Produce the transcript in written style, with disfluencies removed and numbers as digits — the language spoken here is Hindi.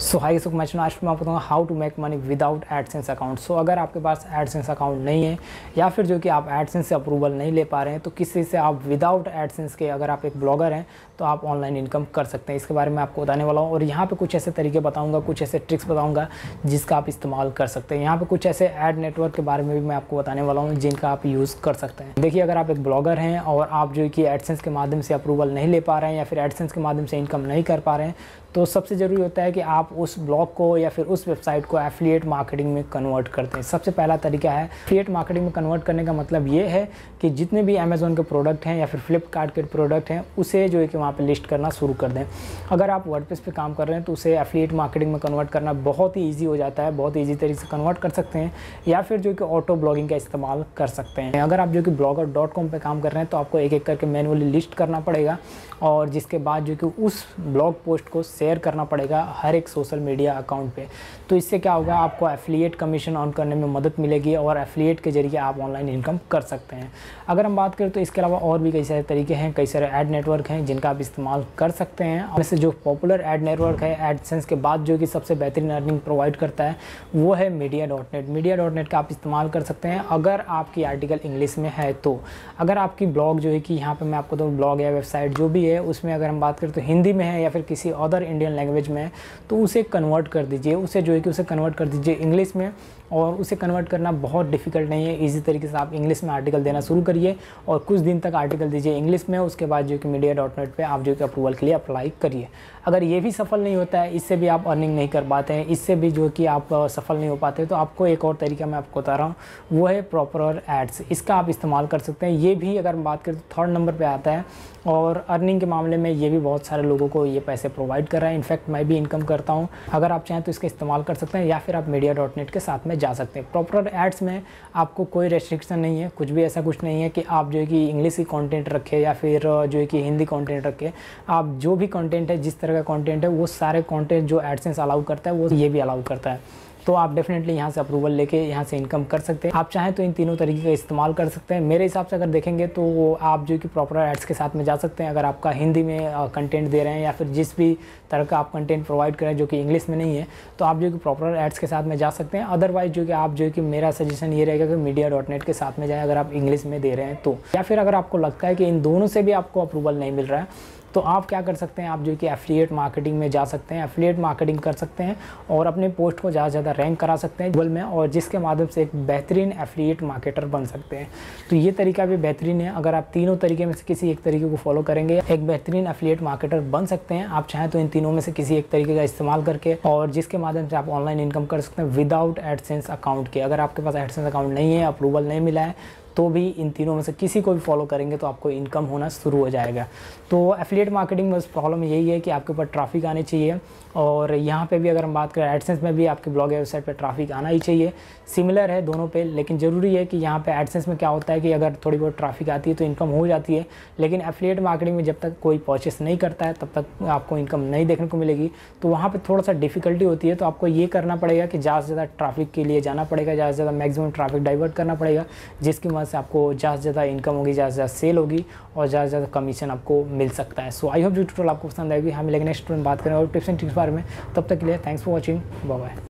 सो हाई सो मैं आपको बताऊँगा how to make money without AdSense account. सो अगर आपके पास एडसेंस अकाउंट नहीं है या फिर जो कि आप एडसेंस से अप्रूवल नहीं ले पा रहे हैं तो किसी से आप विदाउट एडसेंस के, अगर आप एक ब्लॉगर हैं तो आप ऑनलाइन इनकम कर सकते हैं। इसके बारे में आपको बताने वाला हूँ और यहाँ पे कुछ ऐसे तरीके बताऊँगा, कुछ ऐसे ट्रिक्स बताऊँगा जिसका आप इस्तेमाल कर सकते हैं। यहाँ पे कुछ ऐसे एड नेटवर्क के बारे में भी मैं आपको बताने वाला हूँ जिनका आप यूज़ कर सकते हैं। देखिए, अगर आप एक ब्लॉगर हैं और आप जो कि एडसेंस के माध्यम से अप्रूवल नहीं ले पा रहे हैं या फिर एडसेंस के माध्यम से इनकम नहीं कर पा रहे हैं तो सबसे ज़रूरी होता है कि आप उस ब्लॉग को या फिर उस वेबसाइट को एफिलिएट मार्केटिंग में कन्वर्ट करते हैं। सबसे पहला तरीका है एफिलिएट मार्केटिंग में कन्वर्ट करने का मतलब ये है कि जितने भी अमेज़ॉन के प्रोडक्ट हैं या फिर फ्लिपकार्ट के प्रोडक्ट हैं उसे जो है कि वहाँ पे लिस्ट करना शुरू कर दें। अगर आप वर्डप्रेस पे काम कर रहे हैं तो उसे एफिलिएट मार्केटिंग में कन्वर्ट करना बहुत ही ईजी हो जाता है, बहुत ईजी तरीके से कन्वर्ट कर सकते हैं या फिर जो कि ऑटो ब्लॉगिंग का इस्तेमाल कर सकते हैं। अगर आप जो कि blogger.com पे काम कर रहे हैं तो आपको एक एक करके मैनुअली लिस्ट करना पड़ेगा और जिसके बाद जो कि उस ब्लॉग पोस्ट को शेयर करना पड़ेगा हर एक सोशल मीडिया अकाउंट पे। तो इससे क्या होगा, आपको एफिलिएट कमीशन अर्न करने में मदद मिलेगी और एफिलिएट के जरिए आप ऑनलाइन इनकम कर सकते हैं। अगर हम बात करें तो इसके अलावा और भी कई सारे तरीके हैं, कई सारे ऐड नेटवर्क हैं जिनका आप इस्तेमाल कर सकते हैं। वैसे जो पॉपुलर ऐड नेटवर्क है एडसेंस के बाद जो कि सबसे बेहतरीन अर्निंग प्रोवाइड करता है वो है मीडिया.नेट। मीडिया.नेट का आप इस्तेमाल कर सकते हैं अगर आपकी आर्टिकल इंग्लिश में है तो। अगर आपकी ब्लॉग जो है कि यहाँ पर मैं आपको तो ब्लॉग या वेबसाइट जो भी है उसमें अगर हम बात करें तो हिंदी में है या फिर किसी अदर इंडियन लैंग्वेज में है तो उसे कन्वर्ट कर दीजिए, उसे जो है कि उसे कन्वर्ट कर दीजिए इंग्लिश में। और उसे कन्वर्ट करना बहुत डिफ़िकल्ट नहीं है, इजी तरीके से आप इंग्लिश में आर्टिकल देना शुरू करिए और कुछ दिन तक आर्टिकल दीजिए इंग्लिश में। उसके बाद जो कि मीडिया.नेट पे आप जो कि अप्रूवल के लिए अप्लाई करिए। अगर ये भी सफल नहीं होता है, इससे भी आप अर्निंग नहीं कर पाते हैं, इससे भी जो कि आप सफल नहीं हो पाते तो आपको एक और तरीका मैं आपको बता रहा हूँ, वो है प्रॉपर एड्स। इसका आप इस्तेमाल कर सकते हैं। ये भी अगर हम बात करें तो 3rd नंबर पर आता है और अर्निंग के मामले में ये भी बहुत सारे लोगों को ये पैसे प्रोवाइड कर रहा है। इनफैक्ट मैं भी इनकम करता हूँ। अगर आप चाहें तो इसका इस्तेमाल कर सकते हैं या फिर आप मीडिया.नेट के साथ में जा सकते हैं। प्रॉपर एड्स में आपको कोई रेस्ट्रिक्शन नहीं है, कुछ भी ऐसा कुछ नहीं है कि आप जो है कि इंग्लिश की कंटेंट रखें या फिर जो है कि हिंदी कंटेंट रखें। आप जो भी कंटेंट है, जिस तरह का कंटेंट है, वो सारे कंटेंट जो एडसेंस अलाउ करता है वो ये भी अलाउ करता है। तो आप डेफिनेटली यहाँ से अप्रूवल लेके यहाँ से इनकम कर सकते हैं। आप चाहें तो इन तीनों तरीके का इस्तेमाल कर सकते हैं। मेरे हिसाब से अगर देखेंगे तो आप जो कि प्रॉपर एड्स के साथ में जा सकते हैं। अगर आपका हिंदी में कंटेंट दे रहे हैं या फिर जिस भी तरह का आप कंटेंट प्रोवाइड करें जो कि इंग्लिश में नहीं है तो आप जो कि प्रॉपर एड्स के साथ में जा सकते हैं। अदरवाइज जो कि आप जो कि मेरा सजेशन ये रहेगा कि मीडिया.नेट के साथ में जाएँ अगर आप इंग्लिश में दे रहे हैं तो। या फिर अगर आपको लगता है कि इन दोनों से भी आपको अप्रूवल नहीं मिल रहा है तो आप क्या कर सकते हैं, आप जो कि एफिलिएट मार्केटिंग में जा सकते हैं, एफिलिएट मार्केटिंग कर सकते हैं और अपने पोस्ट को ज़्यादा से ज़्यादा रैंक करा सकते हैं गूगल में और जिसके माध्यम से एक बेहतरीन एफिलिएट मार्केटर बन सकते हैं। तो ये तरीका भी बेहतरीन है। अगर आप तीनों तरीके में से किसी एक तरीके को फॉलो करेंगे एक बेहतरीन एफिलिएट मार्केटर बन सकते हैं। आप चाहें तो इन तीनों में से किसी एक तरीके का इस्तेमाल करके और जिसके माध्यम से आप ऑनलाइन इनकम कर सकते हैं विदाउट एडसेंस अकाउंट के। अगर आपके पास एडसेंस अकाउंट नहीं है, अप्रूवल नहीं मिला है तो भी इन तीनों में से किसी को भी फॉलो करेंगे तो आपको इनकम होना शुरू हो जाएगा। तो एफिलिएट मार्केटिंग में प्रॉब्लम यही है कि आपके ऊपर ट्रैफिक आनी चाहिए और यहाँ पे भी अगर हम बात करें एडसेंस में भी आपके ब्लॉग या वेबसाइट पे ट्रैफिक आना ही चाहिए। सिमिलर है दोनों पे, लेकिन ज़रूरी है कि यहाँ पे एडसेंस में क्या होता है कि अगर थोड़ी बहुत ट्रैफिक आती है तो इनकम हो जाती है, लेकिन एफिलिएट मार्केटिंग में जब तक कोई परचेस नहीं करता है तब तक आपको इनकम नहीं देखने को मिलेगी। तो वहाँ पर थोड़ा सा डिफ़िकल्टी होती है। तो आपको ये करना पड़ेगा कि ज़्यादा से ज़्यादा ट्रैफिक के लिए जाना पड़ेगा, ज़्यादा से ज़्यादा मैक्सिमम ट्रैफिक डाइवर्ट करना पड़ेगा जिसकी वजह से आपको ज़्यादा से ज़्यादा इनकम होगी, ज़्यादा से ज़्यादा सेल होगी और ज़्यादा से ज़्यादा कमीशन आपको मिल सकता है। सो आई होप ट्यूटोरियल आपको पसंद आएगी। हम लेकिन नेक्स्ट बात करें और टिप्स एंड ट्रिक्स बारे में। तब तक के लिए thanks for watching, bye bye.